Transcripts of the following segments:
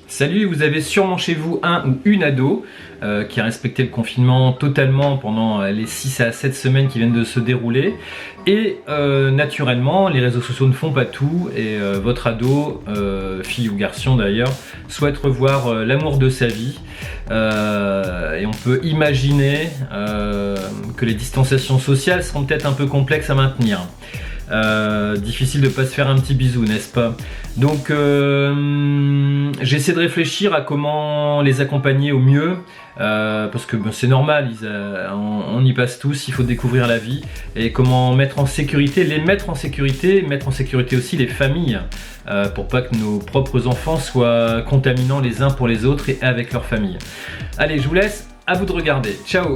Salut, vous avez sûrement chez vous un ou une ado qui a respecté le confinement totalement pendant les 6 à 7 semaines qui viennent de se dérouler. Et naturellement, les réseaux sociaux ne font pas tout et votre ado, fille ou garçon d'ailleurs, souhaite revoir l'amour de sa vie. Et on peut imaginer que les distanciations sociales seront peut-être un peu complexes à maintenir. Difficile de pas se faire un petit bisou, n'est-ce pas? Donc j'essaie de réfléchir à comment les accompagner au mieux, parce que c'est normal, on y passe tous, il faut découvrir la vie et comment mettre en sécurité, mettre en sécurité aussi les familles, pour pas que nos propres enfants soient contaminants les uns pour les autres et avec leur famille. Allez, je vous laisse, à vous de regarder. Ciao.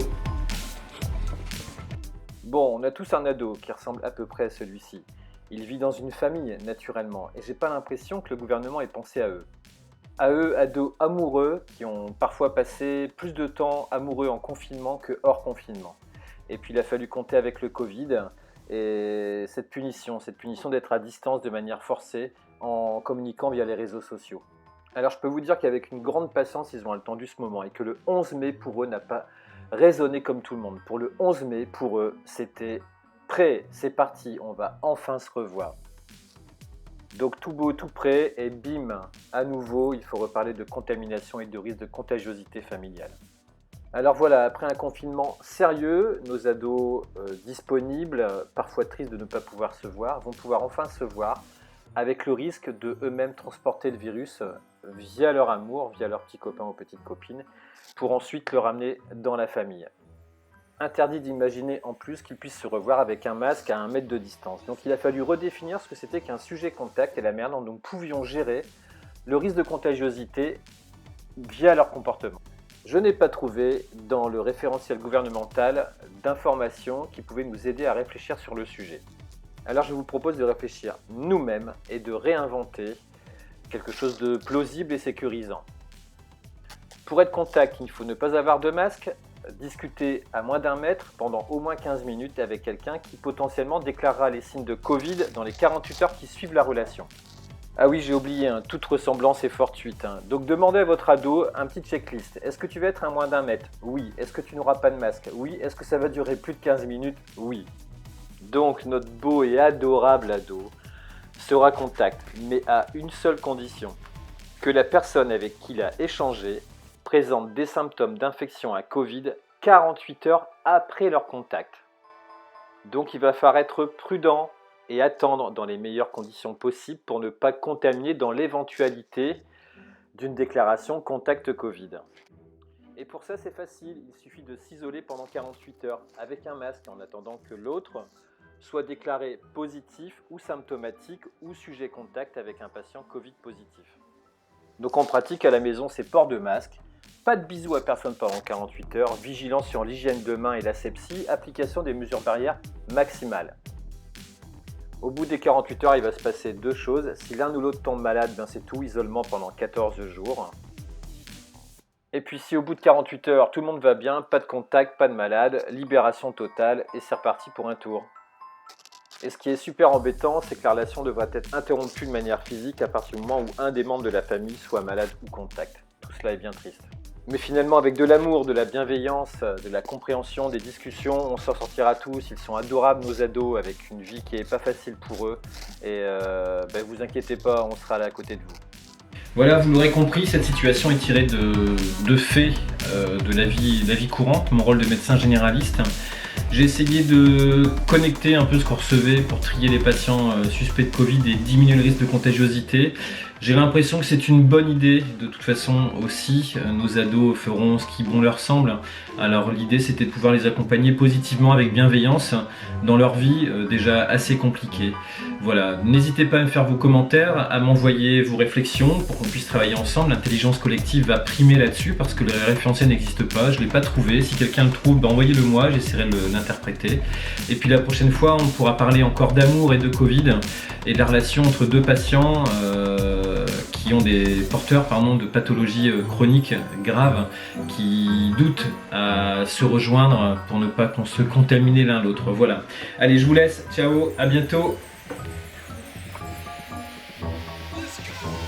Bon, on a tous un ado qui ressemble à peu près à celui-ci. Il vit dans une famille, naturellement, et j'ai pas l'impression que le gouvernement ait pensé à eux. À eux, ados amoureux qui ont parfois passé plus de temps amoureux en confinement que hors confinement. Et puis il a fallu compter avec le Covid et cette punition d'être à distance de manière forcée en communiquant via les réseaux sociaux. Alors je peux vous dire qu'avec une grande patience, ils ont attendu ce moment et que le 11 mai pour eux n'a pas résonner comme tout le monde. Pour le 11 mai, pour eux, c'était prêt, c'est parti, on va enfin se revoir. Donc tout beau, tout prêt, et bim, à nouveau, il faut reparler de contamination et de risque de contagiosité familiale. Alors voilà, après un confinement sérieux, nos ados disponibles, parfois tristes de ne pas pouvoir se voir, vont pouvoir enfin se voir, avec le risque de eux-mêmes transporter le virus via leur amour, via leurs petits copains ou petites copines, pour ensuite le ramener dans la famille. Interdit d'imaginer en plus qu'ils puissent se revoir avec un masque à 1 mètre de distance. Donc il a fallu redéfinir ce que c'était qu'un sujet contact et la manière dont nous pouvions gérer le risque de contagiosité via leur comportement. Je n'ai pas trouvé dans le référentiel gouvernemental d'informations qui pouvaient nous aider à réfléchir sur le sujet. Alors je vous propose de réfléchir nous-mêmes et de réinventer quelque chose de plausible et sécurisant. Pour être contact, il faut ne pas avoir de masque, discuter à moins d'1 mètre pendant au moins 15 minutes avec quelqu'un qui potentiellement déclarera les signes de Covid dans les 48 heures qui suivent la relation. Ah oui, j'ai oublié, toute ressemblance est fortuite. Donc demandez à votre ado un petit checklist. Est-ce que tu vas être à moins d'1 mètre? Oui. Est-ce que tu n'auras pas de masque? Oui. Est-ce que ça va durer plus de 15 minutes? Oui. Donc notre beau et adorable ado sera contact, mais à une seule condition, que la personne avec qui il a échangé présente des symptômes d'infection à Covid 48 heures après leur contact. Donc il va falloir être prudent et attendre dans les meilleures conditions possibles pour ne pas contaminer dans l'éventualité d'une déclaration contact Covid. Et pour ça c'est facile, il suffit de s'isoler pendant 48 heures avec un masque en attendant que l'autre soit déclaré positif ou symptomatique ou sujet contact avec un patient Covid positif. Donc en pratique à la maison c'est port de masque, pas de bisous à personne pendant 48 heures, vigilance sur l'hygiène de main et l'asepsie, application des mesures barrières maximales. Au bout des 48 heures il va se passer 2 choses, si l'un ou l'autre tombe malade, c'est tout, isolement pendant 14 jours. Et puis si au bout de 48 heures tout le monde va bien, pas de contact, pas de malade, libération totale et c'est reparti pour un tour. Et ce qui est super embêtant, c'est que la relation devrait être interrompue de manière physique à partir du moment où un des membres de la famille soit malade ou contact. Tout cela est bien triste. Mais finalement, avec de l'amour, de la bienveillance, de la compréhension, des discussions, on s'en sortira tous. Ils sont adorables, nos ados, avec une vie qui n'est pas facile pour eux. Et vous inquiétez pas, on sera là à côté de vous. Voilà, vous l'aurez compris, cette situation est tirée de faits de la vie courante, mon rôle de médecin généraliste. J'ai essayé de connecter un peu ce qu'on recevait pour trier les patients suspects de Covid et diminuer le risque de contagiosité. J'ai l'impression que c'est une bonne idée, de toute façon aussi, nos ados feront ce qui bon leur semble. Alors l'idée c'était de pouvoir les accompagner positivement avec bienveillance dans leur vie déjà assez compliquée. Voilà, n'hésitez pas à me faire vos commentaires, à m'envoyer vos réflexions pour qu'on puisse travailler ensemble. L'intelligence collective va primer là-dessus parce que le référentiel n'existe pas, je ne l'ai pas trouvé. Si quelqu'un le trouve, envoyez-le moi, j'essaierai de l'interpréter. Et puis la prochaine fois, on pourra parler encore d'amour et de Covid et de la relation entre deux patients qui ont des porteurs de pathologies chroniques graves qui doutent à se rejoindre pour ne pas qu'on se contaminer l'un l'autre. Voilà. Allez, je vous laisse. Ciao, à bientôt. Let's go.